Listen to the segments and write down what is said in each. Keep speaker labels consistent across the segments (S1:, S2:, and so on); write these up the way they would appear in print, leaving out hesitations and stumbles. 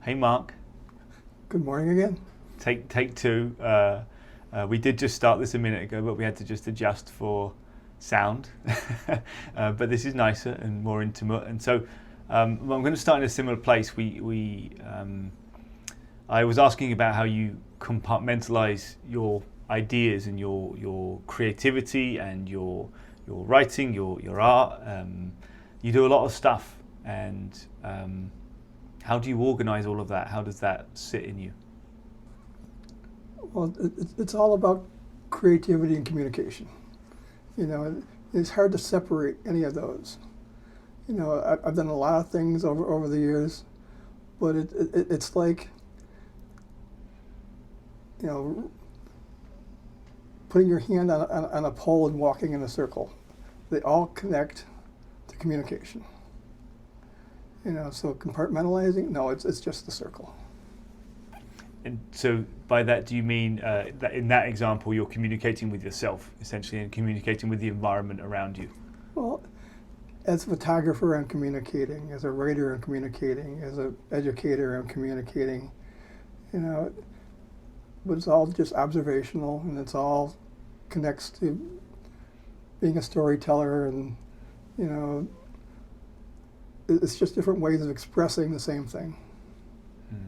S1: Hey Mark,
S2: Good morning again.
S1: take two. We did just start this a minute ago, but we had to just adjust for sound. But this is nicer and more intimate, and so well, I'm going to start in a similar place. I was asking about how you compartmentalize your ideas and your creativity and your writing, your art. You do a lot of stuff, and how do you organize all of that? How does that sit in you?
S2: Well, it's all about creativity and communication. You know, it's hard to separate any of those. You know, I've done a lot of things over the years, but it's like, you know, putting your hand on a pole and walking in a circle. They all connect to communication. You know, so compartmentalizing, no, it's just the circle.
S1: And so, by that, do you mean that in that example, you're communicating with yourself, essentially, and communicating with the environment around you?
S2: Well, as a photographer, I'm communicating. As a writer, I'm communicating. As an educator, I'm communicating. You know, but it's all just observational, and it's all connects to being a storyteller, and you know, it's just different ways of expressing the same thing.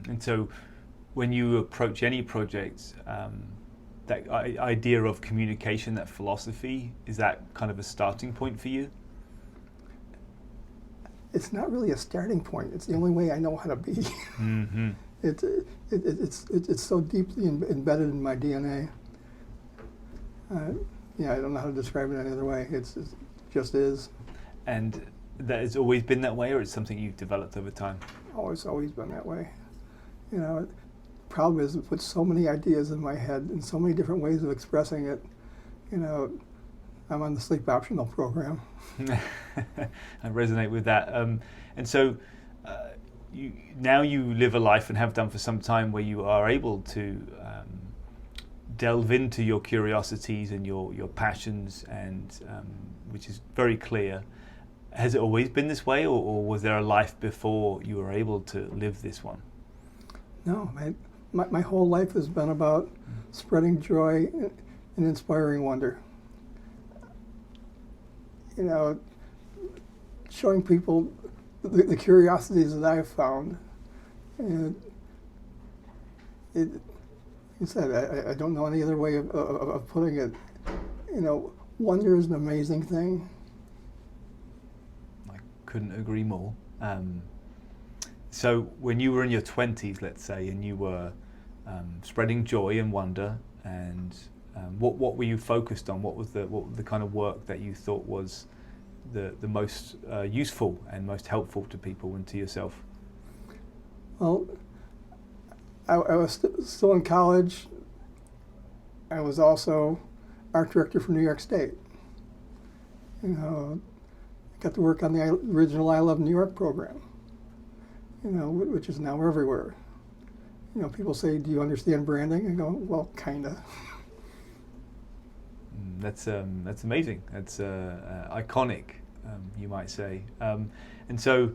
S1: And so, when you approach any project, that idea of communication, that philosophy, is that kind of a starting point for you?
S2: It's not really a starting point. It's the only way I know how to be.
S1: Mm-hmm.
S2: It's so deeply embedded in my DNA. Yeah, I don't know how to describe it any other way. It just is.
S1: And that has always been that way, or it's something you've developed over time?
S2: Always been that way. You know, the problem is with so many ideas in my head and so many different ways of expressing it. You know, I'm on the sleep optional program.
S1: I resonate with that. And so, now you live a life and have done for some time where you are able to delve into your curiosities and your passions, and which is very clear. Has it always been this way, or was there a life before you were able to live this one?
S2: No, my whole life has been about spreading joy and inspiring wonder. You know, showing people the curiosities that I've found. And like I said, I don't know any other way of putting it. You know, wonder is an amazing thing.
S1: I couldn't agree more. So when you were in your 20s, let's say, and you were spreading joy and wonder, and what were you focused on? What was the kind of work that you thought was the most useful and most helpful to people and to yourself?
S2: Well, I was still in college. I was also art director for New York State. You know, I got to work on the original I Love New York program, you know, which is now everywhere. You know, people say, "Do you understand branding?" I go, "Well, kinda."
S1: That's amazing. That's iconic, you might say. And so,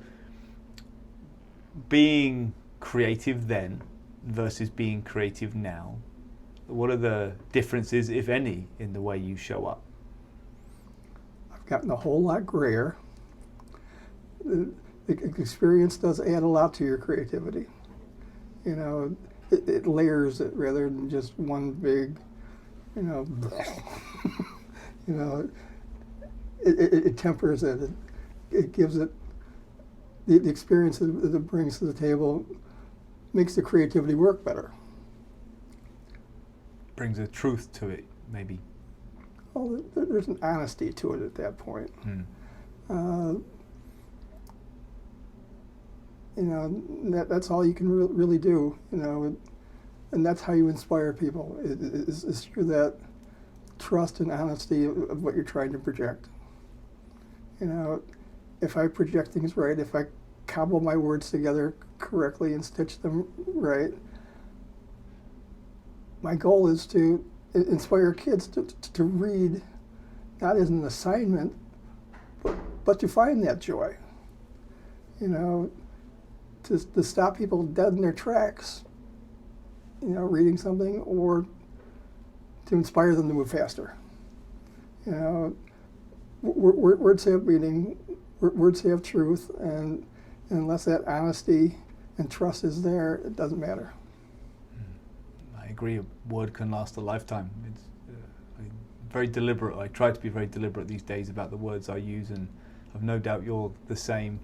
S1: being creative then versus being creative now, what are the differences, if any, in the way you show up?
S2: I've gotten a whole lot grayer. The experience does add a lot to your creativity. You know, it layers it rather than just one big, you know, you know, it tempers it. It gives it the experience that it brings to the table, makes the creativity work better.
S1: Brings a truth to it, maybe.
S2: Well, there's an honesty to it at that point. You know, that's all you can really do. You know, and that's how you inspire people. Is through that trust and honesty of what you're trying to project. You know, if I project things right, if I cobble my words together correctly and stitch them right, my goal is to inspire kids to read, not as an assignment, but to find that joy. You know, to stop people dead in their tracks, reading something, or to inspire them to move faster. Words have meaning, words have truth, and unless that honesty and trust is there, it doesn't matter.
S1: I agree. A word can last a lifetime. It's very deliberate. I try to be very deliberate these days about the words I use, and I've no doubt you're the same.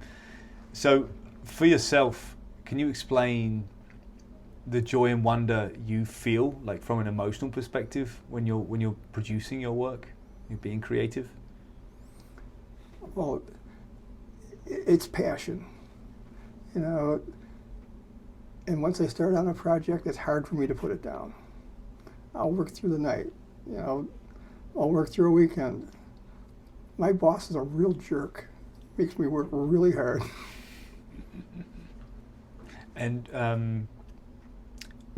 S1: So, for yourself, can you explain the joy and wonder you feel, like from an emotional perspective, when you're producing your work, you're being creative?
S2: Well, it's passion, and once I start on a project, it's hard for me to put it down. I'll work through the night, I'll work through a weekend. My boss is a real jerk, makes me work really hard.
S1: And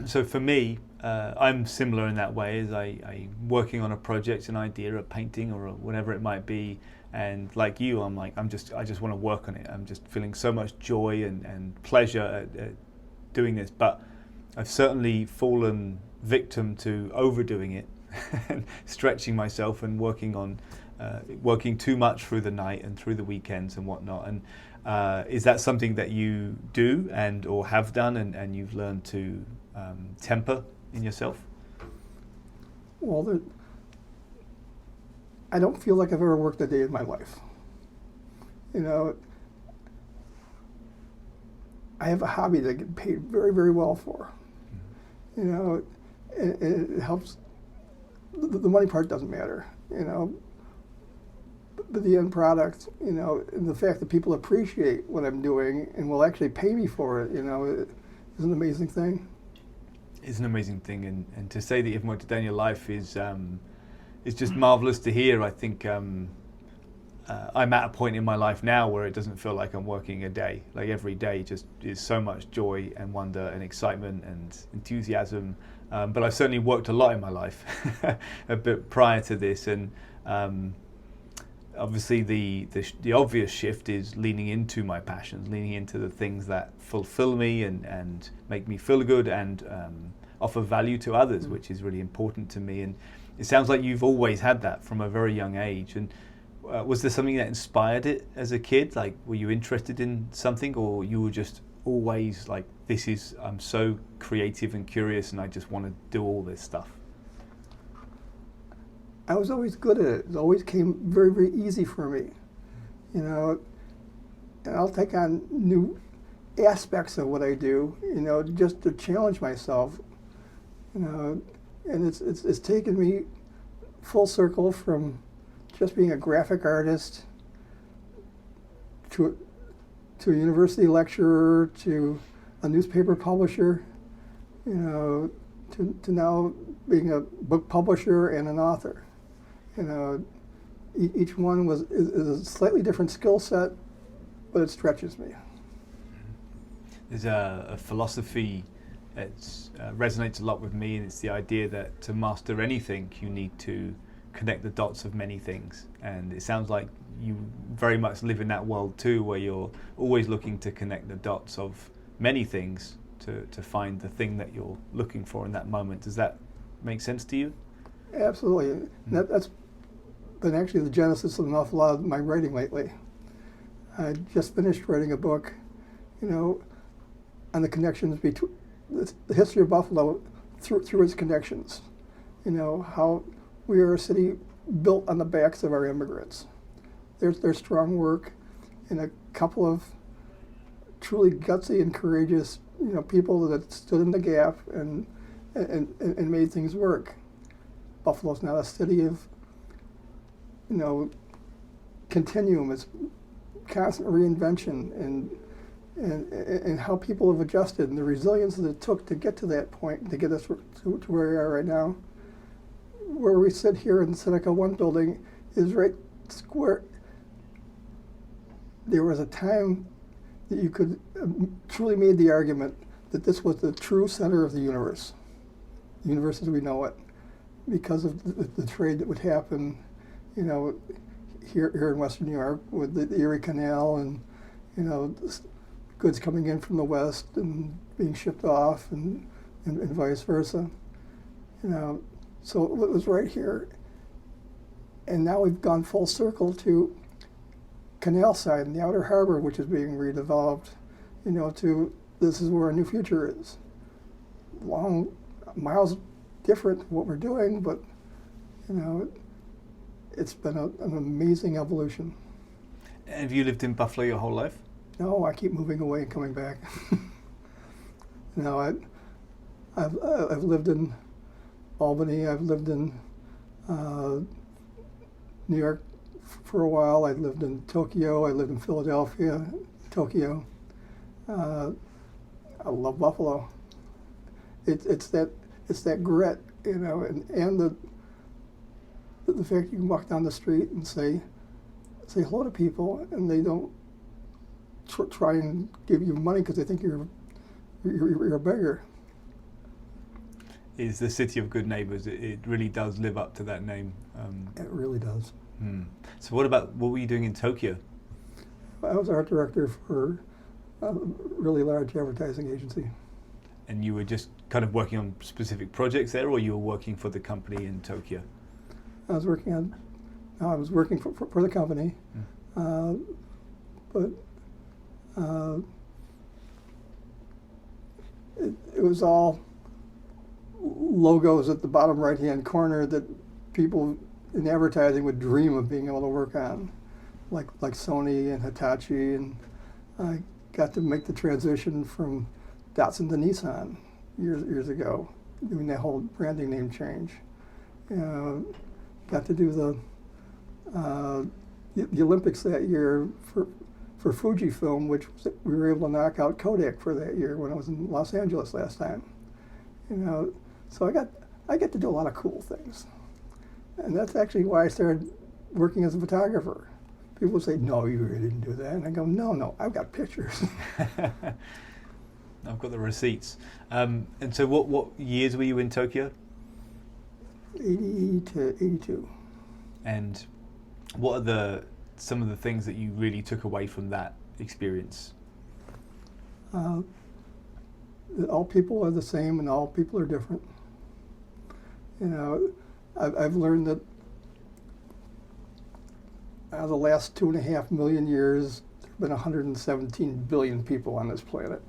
S1: so for me, I'm similar in that way. As I'm working on a project, an idea, a painting, or whatever it might be, and like you, I just want to work on it. I'm just feeling so much joy and pleasure at doing this. But I've certainly fallen victim to overdoing it, and stretching myself and working too much through the night and through the weekends and whatnot. And is that something that you do or have done, and you've learned to temper in yourself?
S2: Well, I don't feel like I've ever worked a day in my life. I have a hobby that I get paid very, very well for. And it helps. The money part doesn't matter, but the end product, and the fact that people appreciate what I'm doing and will actually pay me for it, is an amazing thing.
S1: It's an amazing thing, and to say that you've worked a day in your life is just marvelous to hear. I think I'm at a point in my life now where it doesn't feel like I'm working a day. Like every day just is so much joy and wonder and excitement and enthusiasm. But I've certainly worked a lot in my life, a bit prior to this, and obviously the obvious shift is leaning into my passions, leaning into the things that fulfill me and make me feel good and offer value to others, which is really important to me. And it sounds like you've always had that from a very young age. And was there something that inspired it as a kid? Like, were you interested in something, or you were just always like, I'm so creative and curious and I just want to do all this stuff?
S2: I was always good at it. It always came very, very easy for me, and I'll take on new aspects of what I do, just to challenge myself, and it's taken me full circle from just being a graphic artist to a university lecturer, to a newspaper publisher, to now being a book publisher and an author. Each one is a slightly different skill set, but it stretches me.
S1: There's a philosophy that resonates a lot with me, and it's the idea that to master anything, you need to connect the dots of many things. And it sounds like you very much live in that world too, where you're always looking to connect the dots of many things to find the thing that you're looking for in that moment. Does that make sense to you?
S2: Absolutely. And that's been actually the genesis of an awful lot of my writing lately. I just finished writing a book, on the connections between the history of Buffalo through its connections. How we are a city built on the backs of our immigrants. There's strong work and a couple of truly gutsy and courageous, people that stood in the gap and made things work. Buffalo's not a city of, continuum. It's constant reinvention and how people have adjusted and the resilience that it took to get to that point, to get us to where we are right now. Where we sit here in the Seneca One building is right square. There was a time that you could truly made the argument that this was the true center of the universe as we know it, because of the trade that would happen, here in Western New York with the Erie Canal and, goods coming in from the West and being shipped off, and vice versa. You know, so it was right here. And now we've gone full circle to Canal Side and the Outer Harbor, which is being redeveloped, you know, to this is where our new future is. Long miles different from what we're doing, but, you know, it's been an amazing evolution.
S1: Have you lived in Buffalo your whole life?
S2: No, I keep moving away and coming back. No, I've lived in Albany. I've lived in New York for a while. I lived in Tokyo. I lived in Philadelphia, Tokyo. I love Buffalo. It's that grit, you know, and the fact you can walk down the street and say hello to people, and they don't try and give you money because they think you're a beggar.
S1: Is the city of good neighbors? It really does live up to that name.
S2: It really does.
S1: So what were you doing in Tokyo?
S2: I was art director for a really large advertising agency.
S1: And you were just kind of working on specific projects there, or you were working for the company in Tokyo?
S2: I was working for the company, but it was all logos at the bottom right-hand corner that people in advertising would dream of being able to work on, like Sony and Hitachi, and I got to make the transition from Datsun to Nissan years ago, doing that whole branding name change. Got to do the Olympics that year for Fujifilm, which we were able to knock out Kodak for that year when I was in Los Angeles last time. You know, so I get to do a lot of cool things, and that's actually why I started working as a photographer. People say, "No, you really didn't do that," and I go, "No, I've got pictures."
S1: I've got the receipts. And so, what years were you in Tokyo?
S2: 80 to 82.
S1: And what are some of the things that you really took away from that experience?
S2: That all people are the same and all people are different. You know, I've learned that out of the last 2.5 million years, there have been 117 billion people on this planet.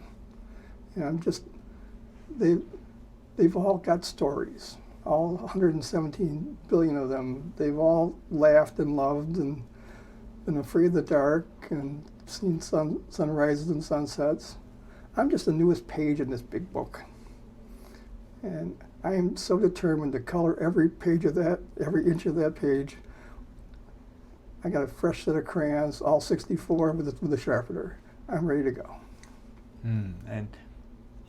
S2: You know, they've all got stories. All 117 billion of them. They've all laughed and loved and been afraid of the dark and seen sunrises and sunsets. I'm just the newest page in this big book. And I am so determined to color every page of that, every inch of that page. I got a fresh set of crayons, all 64 with a sharpener. I'm ready to go.
S1: And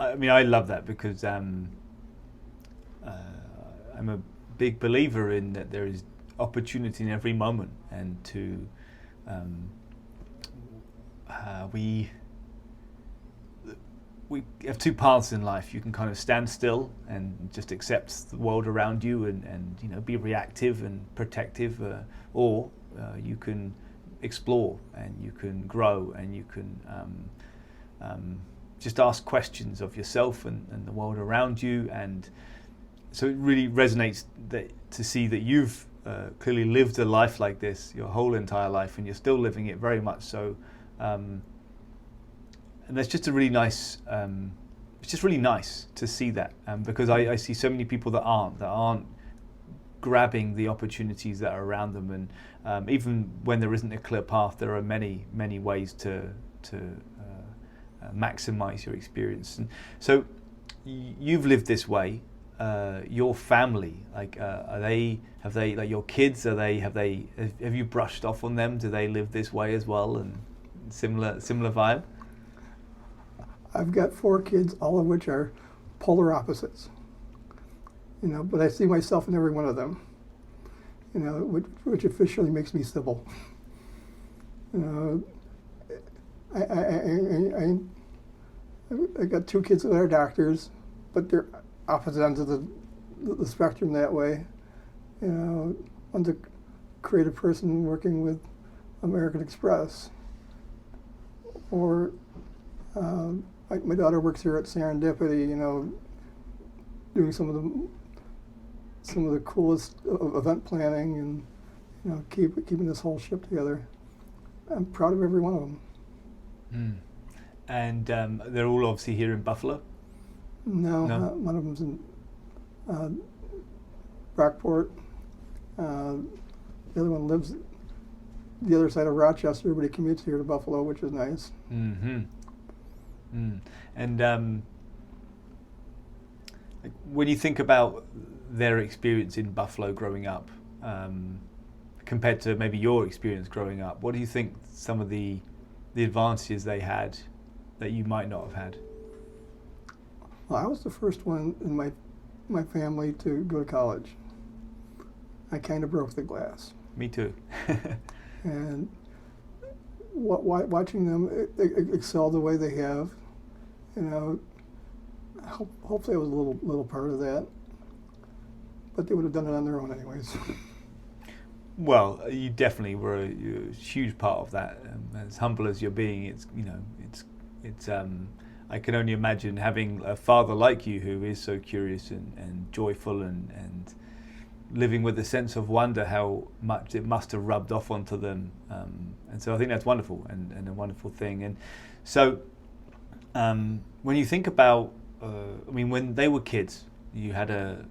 S1: I mean, I love that because I'm a big believer in that there is opportunity in every moment, and to we have two paths in life. You can kind of stand still and just accept the world around you and you know, be reactive and protective, or you can explore and you can grow and you can just ask questions of yourself and the world around you. And so it really resonates to see that you've clearly lived a life like this your whole entire life, and you're still living it very much so. And that's just a really nice. It's just really nice to see that, because I see so many people that aren't grabbing the opportunities that are around them, and even when there isn't a clear path, there are many ways to maximize your experience. And so you've lived this way. Your family, like, have they like your kids? Have you brushed off on them? Do they live this way as well, and similar vibe?
S2: I've got 4 kids, all of which are polar opposites. You know, but I see myself in every one of them. You know, which officially makes me Sybil. You know, I got 2 kids that are doctors, but they're opposite ends of the spectrum that way. You know, one's a creative person working with American Express, or My daughter works here at Serendipity, doing some of the coolest event planning and keeping this whole ship together. I'm proud of every one of them.
S1: Mm. And they're all obviously here in Buffalo?
S2: No? One of them's in Rockport. The other one lives the other side of Rochester, but he commutes here to Buffalo, which is nice.
S1: Mm-hmm. Mm. And when you think about their experience in Buffalo growing up, compared to maybe your experience growing up, what do you think some of the advantages they had that you might not have had?
S2: Well, I was the first one in my family to go to college. I kind of broke the glass.
S1: Me too.
S2: And watching them excel the way they have, hopefully I was a little part of that. But they would have done it on their own anyways.
S1: Well, you definitely were a huge part of that. As humble as you're being, it's I can only imagine having a father like you who is so curious and joyful and living with a sense of wonder, how much it must have rubbed off onto them. And so I think that's wonderful and a wonderful thing. And so when you think about, when they were kids, you had a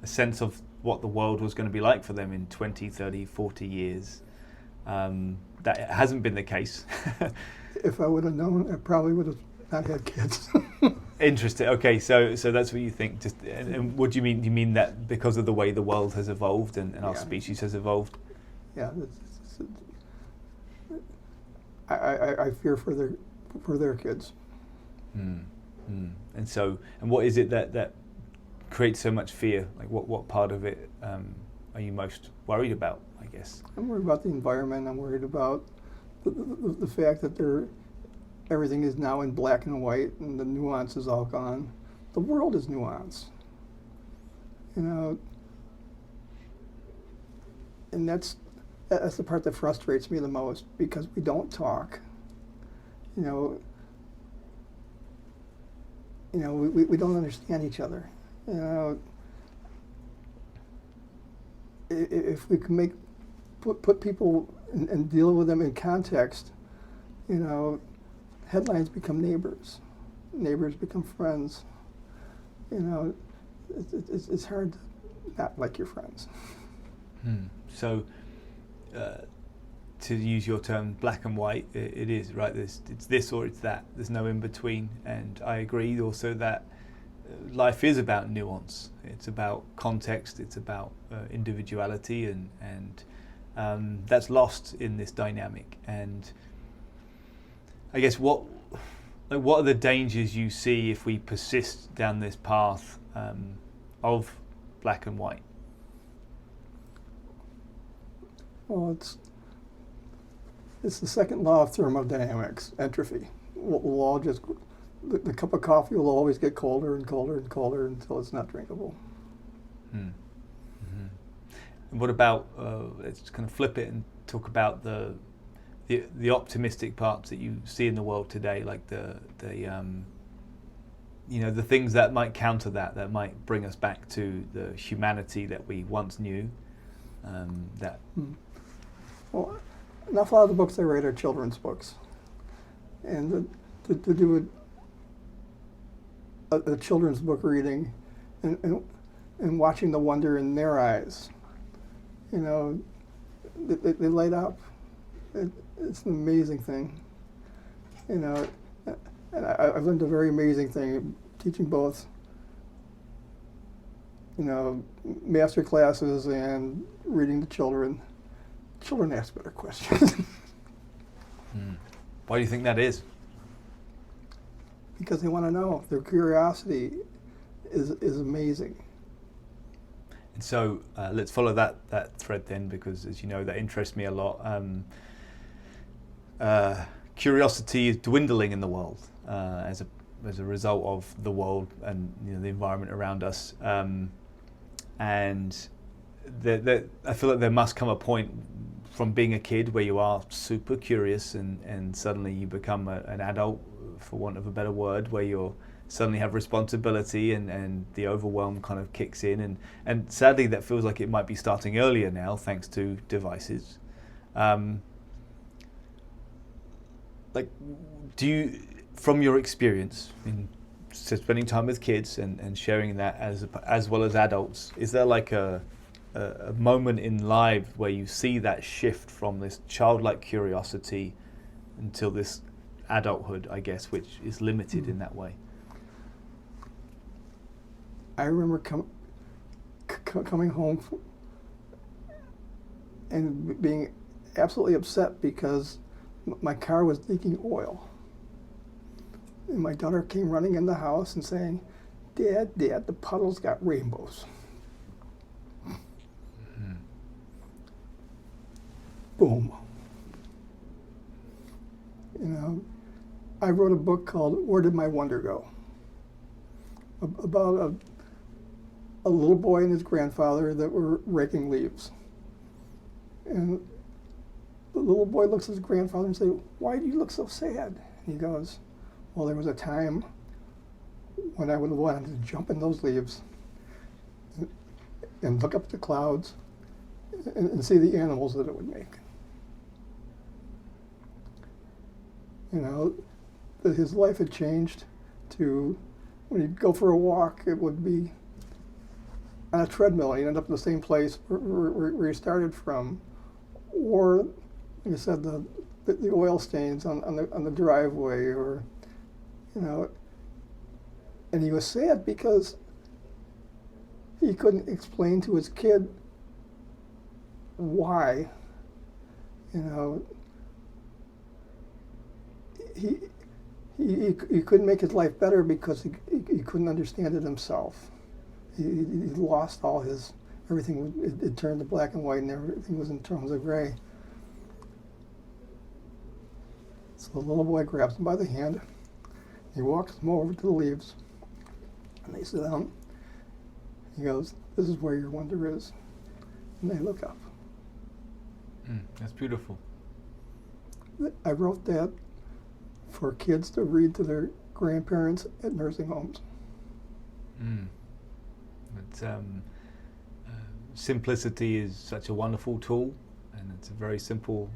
S1: sense of what the world was going to be like for them in 20, 30, 40 years. That hasn't been the case.
S2: If I would have known, I probably would have not had kids.
S1: Interesting. Okay, so that's what you think. And what do you mean? Do you mean that because of the way the world has evolved and our species has evolved?
S2: Yeah. I fear for their kids.
S1: Mm. Mm. And what is it that creates so much fear? Like what part of it are you most worried about, I guess?
S2: I'm worried about the environment. I'm worried about the fact that everything is now in black and white and the nuance is all gone. The world is nuance. And that's the part that frustrates me the most, because we don't talk. We don't understand each other. If we can put people and deal with them in context, headlines become neighbors. Neighbors become friends. It's hard to not like your friends.
S1: So, to use your term, black and white, it is, right? It's this or it's that. There's no in between. And I agree also that life is about nuance. It's about context. It's about individuality, and that's lost in this dynamic. And I guess what are the dangers you see if we persist down this path of black and white?
S2: Well, it's the second law of thermodynamics, entropy. We'll all just, the cup of coffee will always get colder and colder and colder until it's not drinkable.
S1: Mm-hmm. And what about, let's kind of flip it and talk about the optimistic parts that you see in the world today, like the things that might counter that might bring us back to the humanity that we once knew.
S2: Well, an awful lot of the books I write are children's books, and to do a children's book reading, and watching the wonder in their eyes, they light up. It's an amazing thing, and I've learned a very amazing thing teaching both, master classes and reading to children. Children ask better questions.
S1: Why do you think that is?
S2: Because they want to know. Their curiosity is amazing.
S1: And so let's follow that thread then, because as you know, that interests me a lot. Curiosity is dwindling in the world as a result of the world and the environment around us. And I feel like there must come a point from being a kid where you are super curious and suddenly you become an adult for want of a better word, where you're suddenly have responsibility and the overwhelm kind of kicks in, and sadly that feels like it might be starting earlier now thanks to devices. Like, do you, from your experience in spending time with kids and sharing that as well as adults, is there like a moment in life where you see that shift from this childlike curiosity until this adulthood, I guess, which is limited in that way?
S2: I remember coming home and being absolutely upset because my car was leaking oil. And my daughter came running in the house and saying, Dad, the puddle's got rainbows. Mm-hmm. Boom. You know, I wrote a book called Where Did My Wonder Go? About a little boy and his grandfather that were raking leaves. And the little boy looks at his grandfather and says, Why do you look so sad? And he goes, well, there was a time when I would have wanted to jump in those leaves and look up at the clouds and see the animals that it would make. You know, that his life had changed to, when he'd go for a walk, it would be on a treadmill. He'd end up in the same place where he started from. Or, like I said, the oil stains on the driveway, or, you know, and he was sad because he couldn't explain to his kid why, you know, he couldn't make his life better because he couldn't understand it himself. He lost all his, everything, it turned to black and white and everything was in terms of gray. So the little boy grabs him by the hand. He walks him over to the leaves, and they sit down. He goes, this is where your wonder is. And they look up.
S1: That's beautiful.
S2: I wrote that for kids to read to their grandparents at nursing homes.
S1: It's, simplicity is such a wonderful tool, and it's a very simple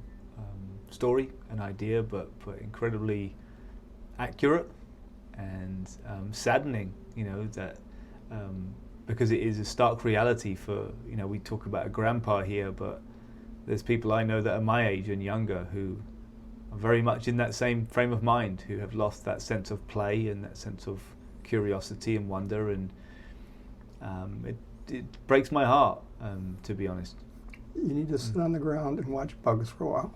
S1: story, an idea, but incredibly accurate and saddening, you know, that because it is a stark reality for, you know, we talk about a grandpa here, but there's people I know that are my age and younger who are very much in that same frame of mind, who have lost that sense of play and that sense of curiosity and wonder, and it breaks my heart, to be honest.
S2: You need to sit on the ground and watch bugs for a while.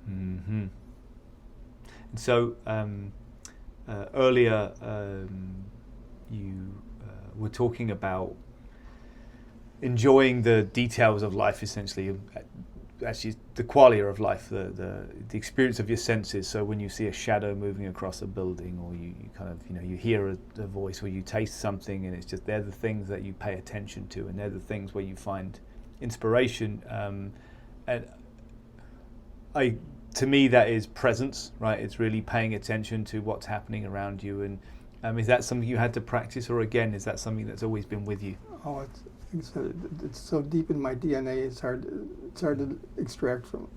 S1: Mm-hmm. And so earlier you were talking about enjoying the details of life, essentially, actually the qualia of life, the experience of your senses. So when you see a shadow moving across a building, or you kind of, you know, you hear a voice, or you taste something, and it's just, they're the things that you pay attention to, and they're the things where you find inspiration. And to me, that is presence, right? It's really paying attention to what's happening around you. And is that something you had to practice, or again, is that something that's always been with you?
S2: Oh, it's so deep in my DNA. It's hard to extract from.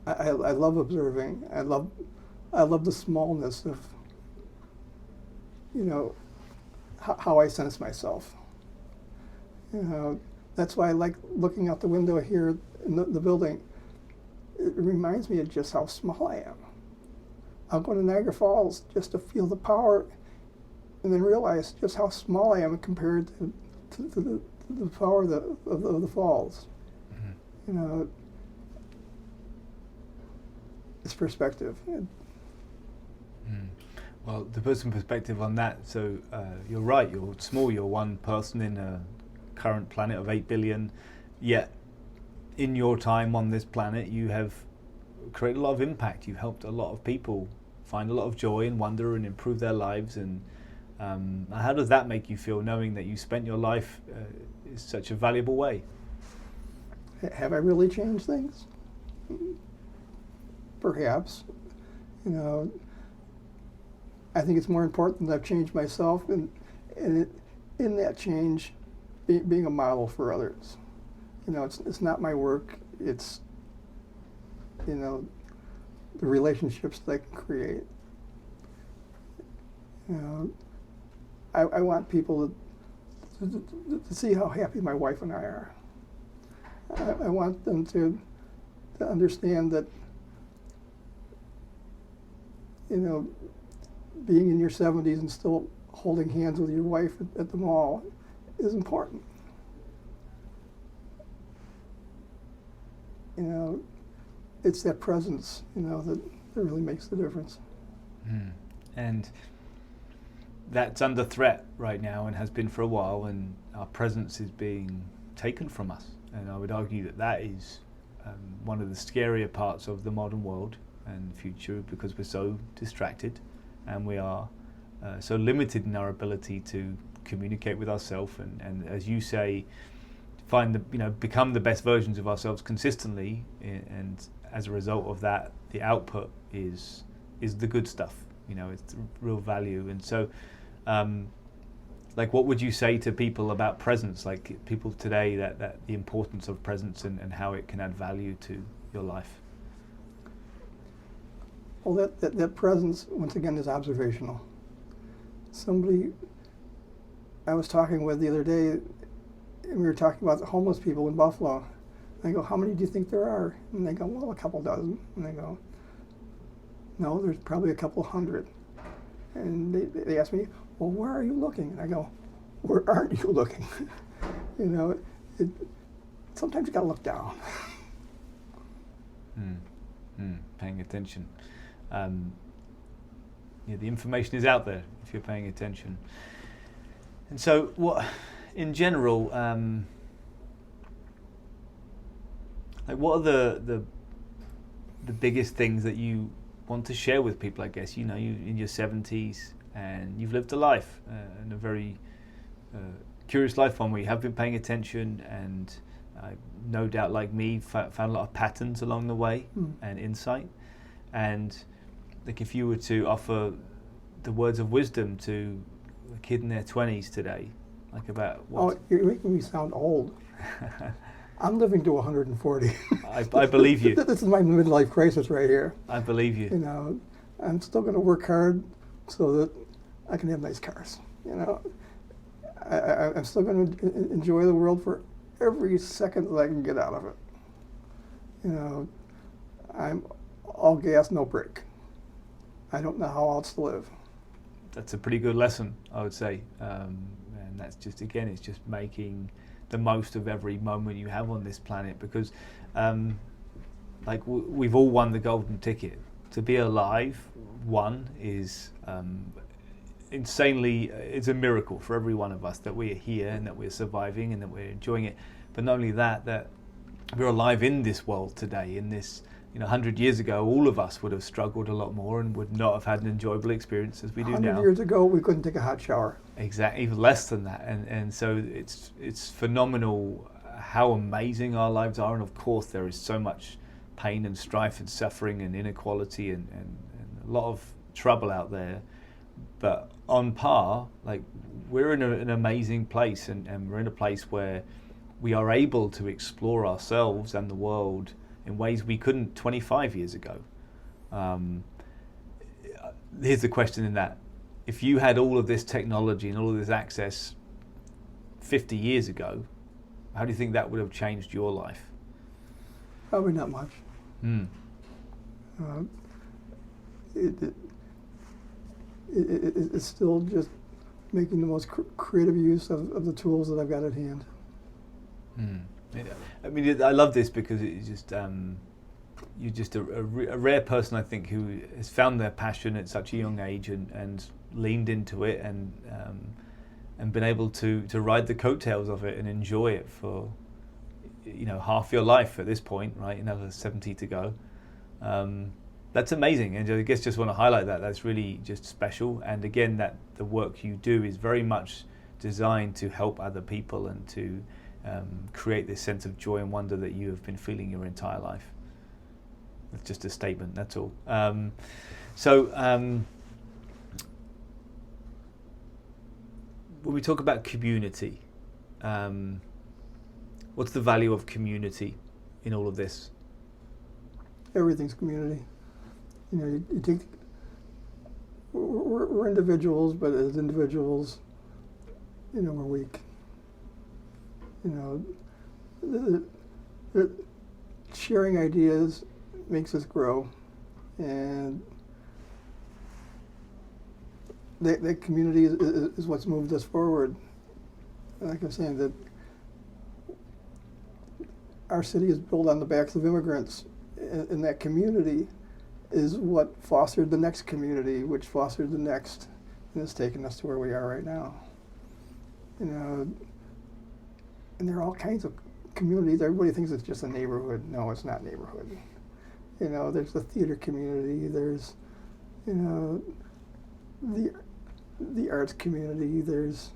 S2: I love observing. I love the smallness of, you know, how I sense myself. You know, that's why I like looking out the window here in the building. It reminds me of just how small I am. I'll go to Niagara Falls just to feel the power, and then realize just how small I am compared to the power of the falls. Mm-hmm. You know, it's perspective.
S1: Well, to put some perspective on that, so you're right, you're small, you're one person in a current planet of 8 billion, yet in your time on this planet you have created a lot of impact. You've helped a lot of people find a lot of joy and wonder and improve their lives. And how does that make you feel, knowing that you spent your life in such a valuable way?
S2: Have I really changed things? perhaps. You know, I think it's more important that I've changed myself, and in that change, being a model for others. You know, it's not my work. It's, you know, the relationships that I can create. You know, I want people to see how happy my wife and I are. I want them to understand that, you know, being in your 70s and still holding hands with your wife at the mall is important. You know, it's that presence, you know, that really makes the difference.
S1: And that's under threat right now and has been for a while, and our presence is being taken from us. And I would argue that that is one of the scarier parts of the modern world and future, because we're so distracted and we are so limited in our ability to communicate with ourselves and as you say, become the best versions of ourselves consistently, and as a result of that, the output is the good stuff. You know, it's the real value. And so, like, what would you say to people about presence? Like people today, that the importance of presence and how it can add value to your life.
S2: Well, that presence, once again, is observational. Somebody I was talking with the other day, and we were talking about the homeless people in Buffalo. And I go, how many do you think there are? And they go, well, a couple dozen. And I go, no, there's probably a couple hundred. And they ask me, well, where are you looking? And I go, where aren't you looking? You know, sometimes you gotta look down.
S1: Paying attention. The information is out there if you're paying attention. And so, what, in general, like, what are the biggest things that you want to share with people? I guess you in your 70s and you've lived a life, and a very curious life, one where you have been paying attention, and no doubt, like me, found a lot of patterns along the way and insight. And like, if you were to offer the words of wisdom to a kid in their 20s today, like about what?
S2: Oh, you're making me sound old. I'm living to 140.
S1: I believe you.
S2: This is my midlife crisis right here.
S1: I believe you.
S2: You know, I'm still going to work hard so that I can have nice cars. You know, I'm still going to enjoy the world for every second that I can get out of it. You know, I'm all gas, no brake. I don't know how else to live.
S1: That's a pretty good lesson, I would say. And that's just, again, it's just making the most of every moment you have on this planet, because like we've all won the golden ticket. To be alive, one, is insanely, it's a miracle for every one of us that we're here and that we're surviving and that we're enjoying it. But not only that, that we're alive in this world today, in this, 100 years ago, all of us would have struggled a lot more and would not have had an enjoyable experience as we do now.
S2: 100 years ago, we couldn't take a hot shower.
S1: Exactly, even less than that. And so it's phenomenal how amazing our lives are. And of course, there is so much pain and strife and suffering and inequality and a lot of trouble out there. But on par, like, we're in an amazing place, and we're in a place where we are able to explore ourselves and the world in ways we couldn't 25 years ago. Here's the question in that. If you had all of this technology and all of this access 50 years ago, how do you think that would have changed your life?
S2: Probably not much. It's still just making the most creative use of the tools that I've got at hand.
S1: I mean, I love this because it's just you're just a rare person, I think, who has found their passion at such a young age and leaned into it and been able to ride the coattails of it and enjoy it for half your life at this point, right? Another 70 to go. That's amazing, and I guess just want to highlight that. That's really just special. And again, that the work you do is very much designed to help other people and to create this sense of joy and wonder that you have been feeling your entire life. It's just a statement, that's all. So when we talk about community, what's the value of community in all of this?
S2: Everything's community. You know, you take, we're individuals, but as individuals, you know, we're weak. You know, sharing ideas makes us grow, and that community is what's moved us forward. Like I'm saying, that our city is built on the backs of immigrants, and that community is what fostered the next community, which fostered the next, and it's taken us to where we are right now. You know, and there are all kinds of communities. Everybody thinks it's just a neighborhood. No, it's not neighborhood. You know, there's the theater community. There's, you know, the arts community. There's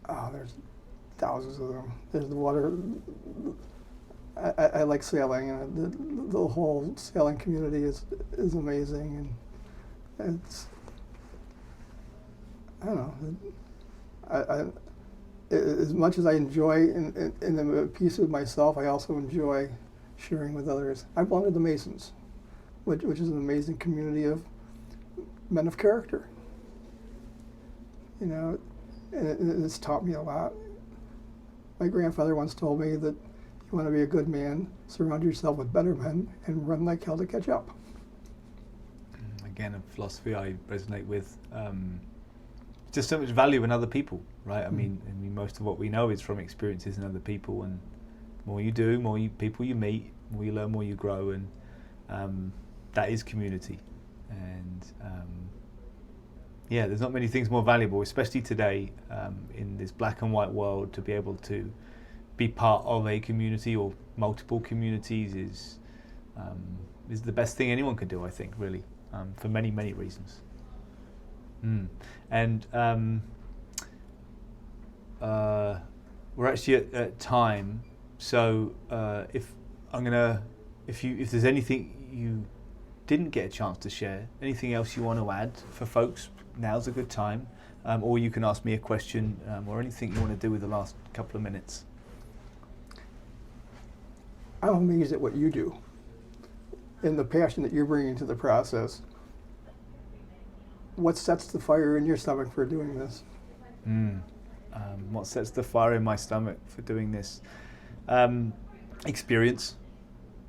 S2: thousands of them. There's the water. I like sailing, and the whole sailing community is amazing, and it's, I don't know. As much as I enjoy and am at peace with myself, I also enjoy sharing with others. I belong to the Masons, which is an amazing community of men of character. You know, and it's taught me a lot. My grandfather once told me that you want to be a good man, surround yourself with better men, and run like hell to catch up.
S1: Again, a philosophy I resonate with. Just so much value in other people, right? I mean, most of what we know is from experiences in other people, and the more you do, people you meet, more you learn, more you grow, and that is community. And yeah, there's not many things more valuable, especially today in this black and white world, to be able to be part of a community or multiple communities is the best thing anyone can do, I think, really, for many, many reasons. And we're actually at time, so if there's anything you didn't get a chance to share, anything else you want to add for folks, now's a good time, or you can ask me a question, or anything you want to do with the last couple of minutes.
S2: I'm amazed at what you do and the passion that you're bringing to the process. What sets the fire in your stomach for doing this?
S1: What sets the fire in my stomach for doing this? Experience.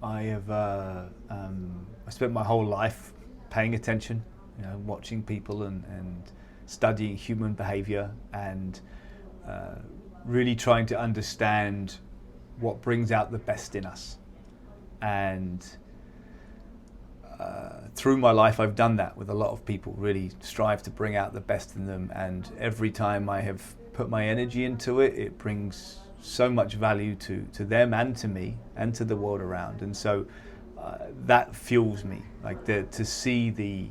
S1: I have I spent my whole life paying attention, you know, watching people and studying human behavior, and really trying to understand what brings out the best in us. And through my life, I've done that with a lot of people, really strive to bring out the best in them. And every time I have put my energy into it, it brings so much value to them and to me and to the world around. And so that fuels me, like to see the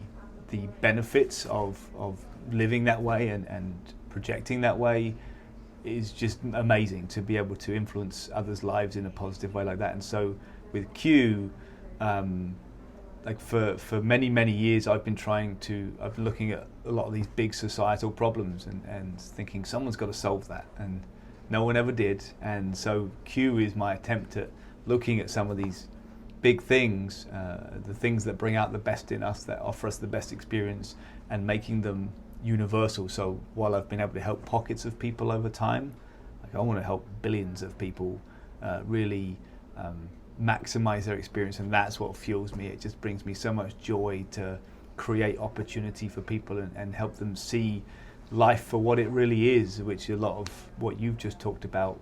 S1: benefits of living that way and projecting that way is just amazing, to be able to influence others' lives in a positive way like that. And so with Q, like for many, many years, I've been looking at a lot of these big societal problems and thinking someone's got to solve that, and no one ever did. And so Q is my attempt at looking at some of these big things, the things that bring out the best in us, that offer us the best experience, and making them universal. So while I've been able to help pockets of people over time, like I want to help billions of people really maximize their experience, and that's what fuels me. It just brings me so much joy to create opportunity for people and help them see life for what it really is, which a lot of what you've just talked about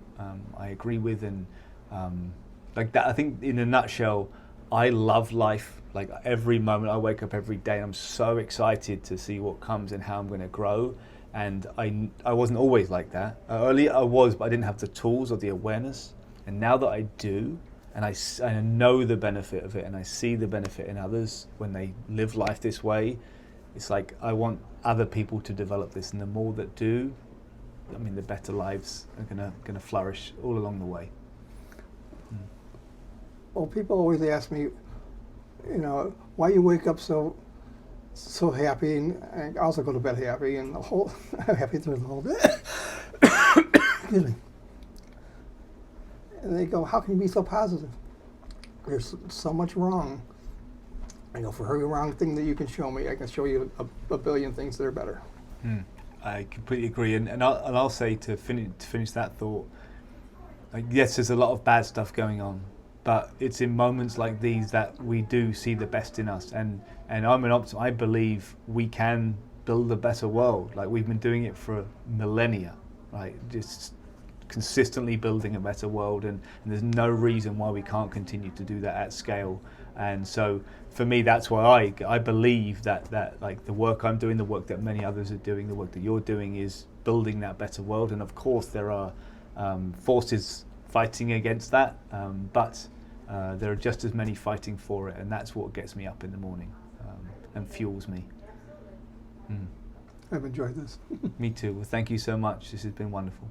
S1: I agree with. And like that, I think in a nutshell, I love life. Like every moment I wake up every day, I'm so excited to see what comes and how I'm going to grow. And I wasn't always like that. Earlier I was, but I didn't have the tools or the awareness. And now that I do, and I know the benefit of it, and I see the benefit in others when they live life this way, it's like I want other people to develop this, and the more that do, I mean, the better lives are gonna flourish all along the way.
S2: Well, people always ask me, you know, why you wake up so happy, and I also go to bed happy, and the whole happy through the whole day. Excuse me. And they go, how can you be so positive? There's so much wrong. I go, for every wrong thing that you can show me, I can show you a billion things that are better.
S1: I completely agree, and I'll say to finish that thought, like, yes, there's a lot of bad stuff going on, but it's in moments like these that we do see the best in us, and I'm an optimist. I believe we can build a better world. Like, we've been doing it for millennia, right? Just consistently building a better world, and there's no reason why we can't continue to do that at scale. And so for me, that's why I believe that like the work I'm doing, the work that many others are doing, the work that you're doing is building that better world. And of course there are forces fighting against that, but there are just as many fighting for it, and that's what gets me up in the morning and fuels me.
S2: I've enjoyed this.
S1: Me too. Well, thank you so much. This has been wonderful.